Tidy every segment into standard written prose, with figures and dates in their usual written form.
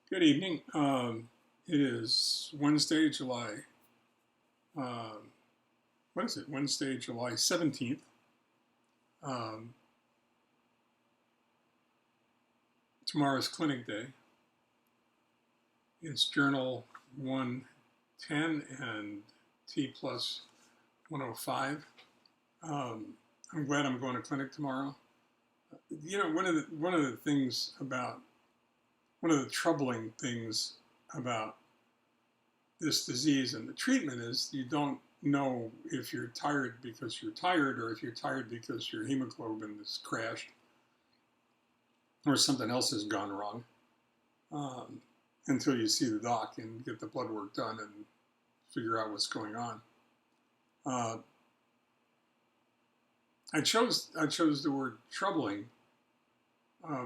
Good evening. It is Wednesday, July. Um, what is it? Wednesday, July 17th. Um, Tomorrow's clinic day. It's Journal 110 and T plus 105. I'm glad I'm going to clinic tomorrow. One of the things about one of the troubling things about this disease and the treatment is you don't know if you're tired because you're tired or if you're tired because your hemoglobin has crashed or something else has gone wrong um, until you see the doc and get the blood work done and figure out what's going on. Uh, I chose the word troubling uh,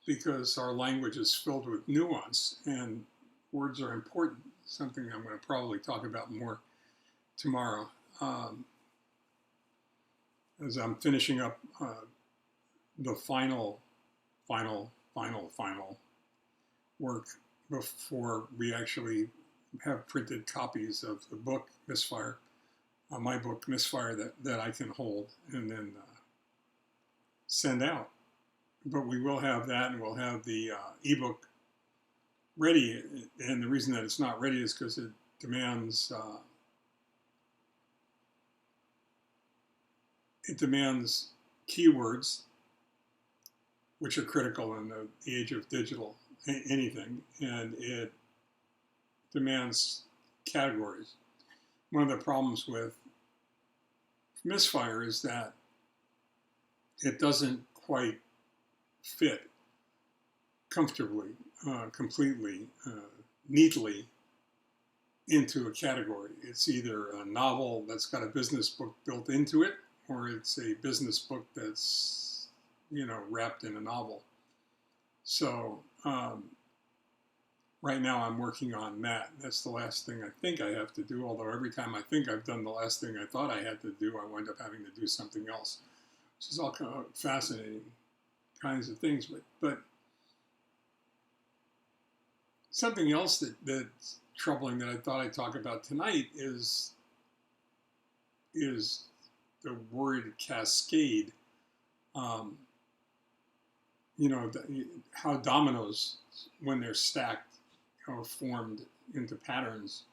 because our language is filled with nuance and words are important. Something I'm going to probably talk about more tomorrow um, as I'm finishing up the final work before we actually have printed copies of the book Misfire, my book Misfire that I can hold and then send out. But we will have that, and we'll have the ebook ready. And the reason that it's not ready is because it demands keywords, which are critical in the age of digital anything, and it demands categories. One of the problems with Misfire is that it doesn't quite fit comfortably, completely, neatly into a category. It's either a novel that's got a business book built into it, or it's a business book that's, wrapped in a novel. So right now I'm working on that. That's the last thing I think I have to do, although every time I think I've done the last thing I thought I had to do, I wind up having to do something else, which is all kind of fascinating kinds of things. But something else that's troubling that I thought I'd talk about tonight is the word cascade. Um, how dominoes, when they're stacked or formed into patterns,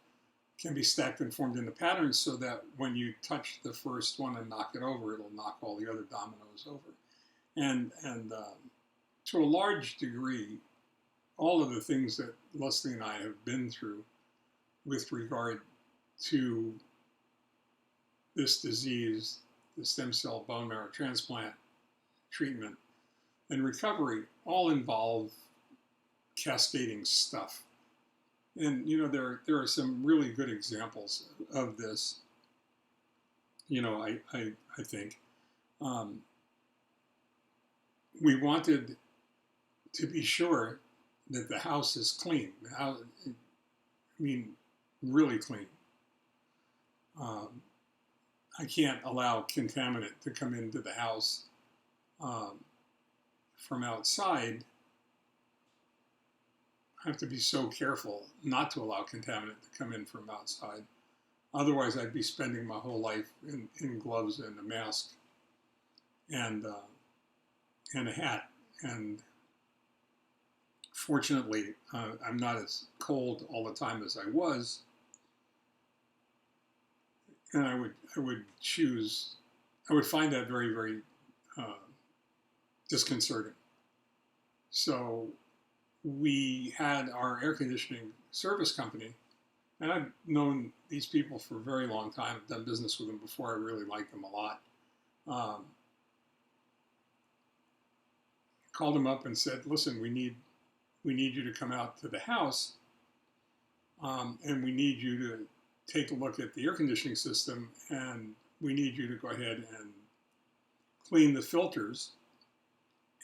can be stacked and formed into patterns so that when you touch the first one and knock it over, it'll knock all the other dominoes over. And to a large degree, all of the things that Leslie and I have been through with regard to this disease, the stem cell bone marrow transplant treatment and recovery, all involve cascading stuff. And there are some really good examples of this. I think um, we wanted to be sure that the house is clean. Really clean. Um, I can't allow contaminant to come into the house um, from outside. I have to be so careful not to allow contaminant to come in from outside. Otherwise, I'd be spending my whole life in gloves and a mask and a hat. And fortunately, I'm not as cold all the time as I was. And I would find that very, very disconcerting. So we had our air conditioning service company, and I've known these people for a very long time. I've done business with them before. I really like them a lot. Called them up and said, "Listen, we need you to come out to the house, and we need you to take a look at the air conditioning system, and we need you to go ahead and clean the filters.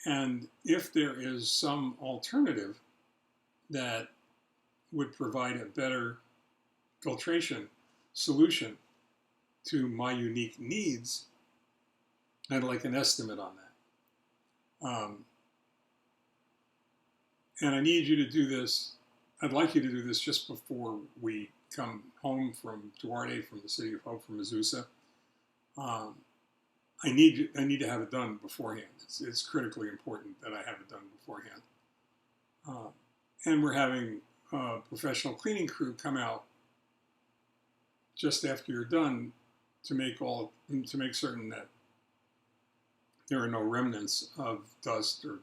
And if there is some alternative that would provide a better filtration solution to my unique needs, I'd like an estimate on that." And I need you to do this. I'd like you to do this just before we come home from Duarte, from the City of Hope, from Azusa. Um, I need to have it done beforehand. It's critically important that I have it done beforehand. And we're having a professional cleaning crew come out just after you're done to make certain that there are no remnants of dust or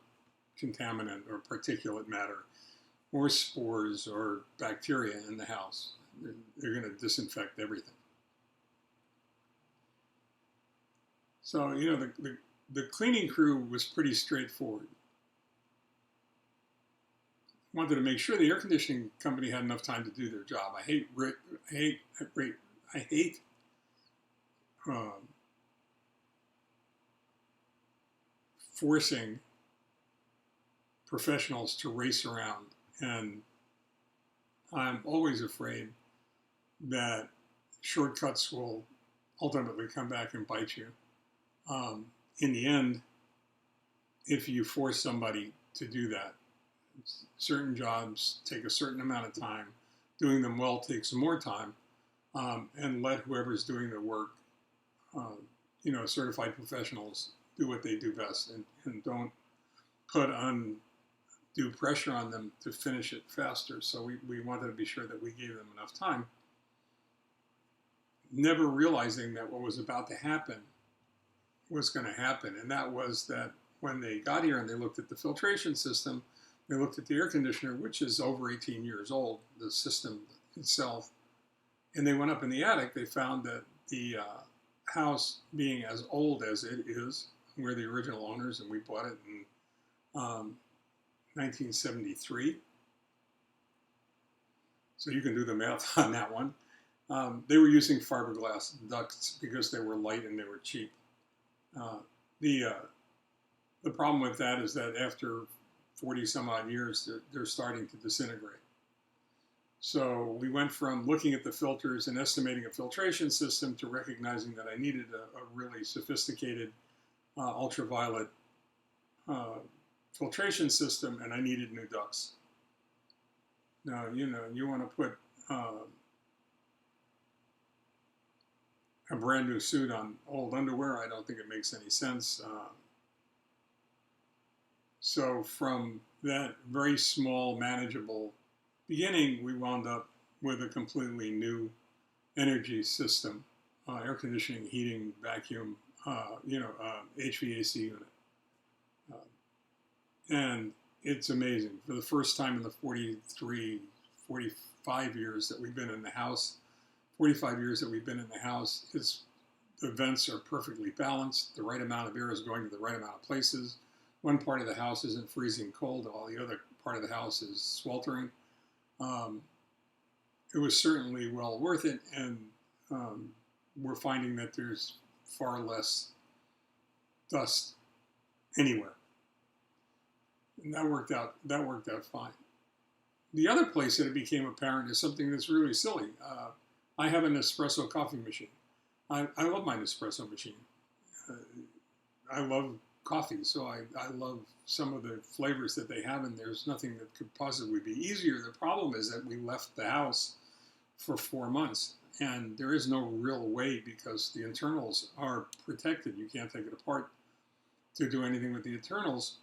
contaminant or particulate matter or spores or bacteria in the house. They're going to disinfect everything. So, you know, the cleaning crew was pretty straightforward. Wanted to make sure the air conditioning company had enough time to do their job. I hate forcing professionals to race around, and I'm always afraid that shortcuts will ultimately come back and bite you. In the end, if you force somebody to do that, certain jobs take a certain amount of time. Doing them well takes more time, and let whoever's doing the work, you know, certified professionals do what they do best, and don't put undue pressure on them to finish it faster. So we wanted to be sure that we gave them enough time, never realizing that what was about to happen was going to happen. And that was that when they got here and they looked at the filtration system, they looked at the air conditioner, which is over 18 years old, the system itself, and they went up in the attic. They found that the house, being as old as it is, we're the original owners, and we bought it in 1973. So you can do the math on that one. They were using fiberglass ducts because they were light and they were cheap. The problem with that is that after 40 some odd years, they're starting to disintegrate. So we went from looking at the filters and estimating a filtration system to recognizing that I needed a really sophisticated ultraviolet filtration system, and I needed new ducts. Now, you know, you want to put a brand new suit on old underwear. I don't think it makes any sense. So from that very small, manageable beginning, we wound up with a completely new energy system, air conditioning, heating, vacuum, HVAC unit. And it's amazing. For the first time in the 45 years that we've been in the house, the vents are perfectly balanced. The right amount of air is going to the right amount of places. One part of the house isn't freezing cold, while the other part of the house is sweltering. It was certainly well worth it, and we're finding that there's far less dust anywhere. And that worked out fine. The other place that it became apparent is something that's really silly. I have an espresso coffee machine. I love my Nespresso machine. I love coffee, so I love some of the flavors that they have, and there's nothing that could possibly be easier. The problem is that we left the house for 4 months, and there is no real way, because the internals are protected. You can't take it apart to do anything with the internals,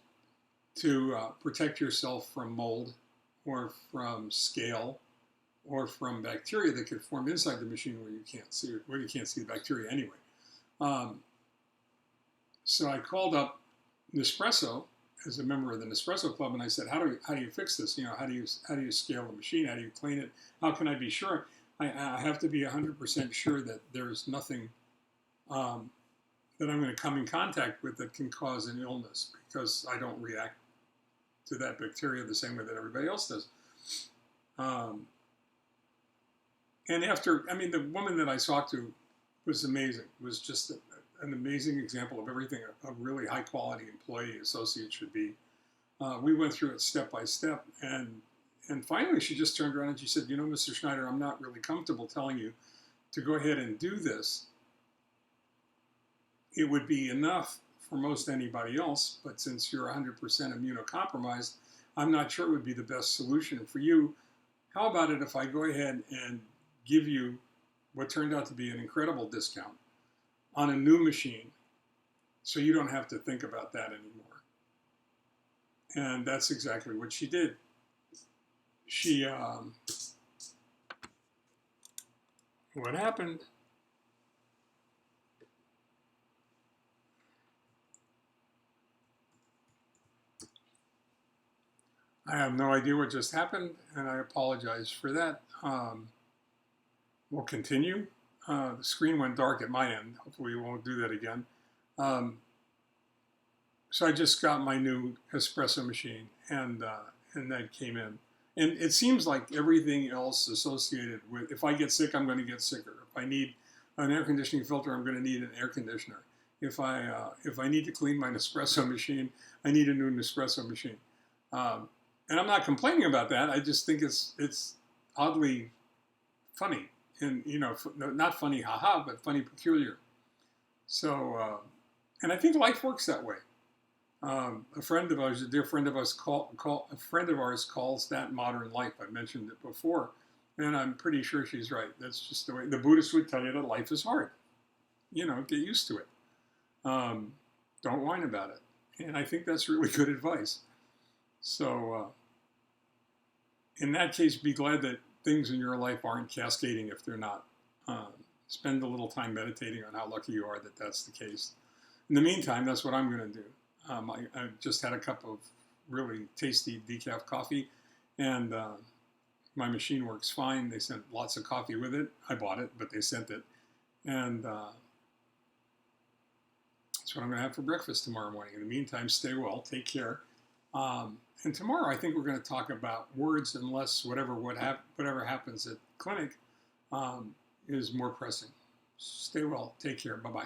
to protect yourself from mold or from scale or from bacteria that could form inside the machine where you can't see the bacteria anyway. So I called up Nespresso as a member of the Nespresso Club, and I said, "How do you fix this? You know, how do you scale the machine? How do you clean it? How can I be sure? I have to be 100% sure that there's nothing that I'm going to come in contact with that can cause an illness, because I don't react to that bacteria the same way that everybody else does." And the woman that I talked to was amazing. It was just an amazing example of everything a really high quality employee associate should be. We went through it step by step, and finally she just turned around and she said, "You know, Mr. Schneider, I'm not really comfortable telling you to go ahead and do this. It would be enough for most anybody else, but since you're 100% immunocompromised, I'm not sure it would be the best solution for you. How about it if I go ahead and give you what turned out to be an incredible discount on a new machine so you don't have to think about that anymore? And that's exactly what she did. She, what happened? I have no idea what just happened, and I apologize for that. We'll continue. The screen went dark at my end. Hopefully we won't do that again. So I just got my new espresso machine, and that came in. And it seems like everything else associated with, if I get sick, I'm going to get sicker. If I need an air conditioning filter, I'm going to need an air conditioner. If I need to clean my Nespresso machine, I need a new Nespresso machine. And I'm not complaining about that. I just think it's oddly funny, and not funny, haha, but funny, peculiar. So, and I think life works that way. A friend of ours, a dear friend of ours, a friend of ours calls that modern life. I mentioned it before, and I'm pretty sure she's right. That's just the way the Buddhists would tell you that life is hard. Get used to it. Don't whine about it. And I think that's really good advice. So, in that case, be glad that things in your life aren't cascading if they're not. Spend a little time meditating on how lucky you are that that's the case. In the meantime, that's what I'm going to do. I just had a cup of really tasty decaf coffee, and my machine works fine. They sent lots of coffee with it. I bought it, but they sent it. And that's what I'm going to have for breakfast tomorrow morning. In the meantime, stay well, take care. And tomorrow, I think we're going to talk about words, unless whatever happens at clinic is more pressing. Stay well, take care, bye-bye.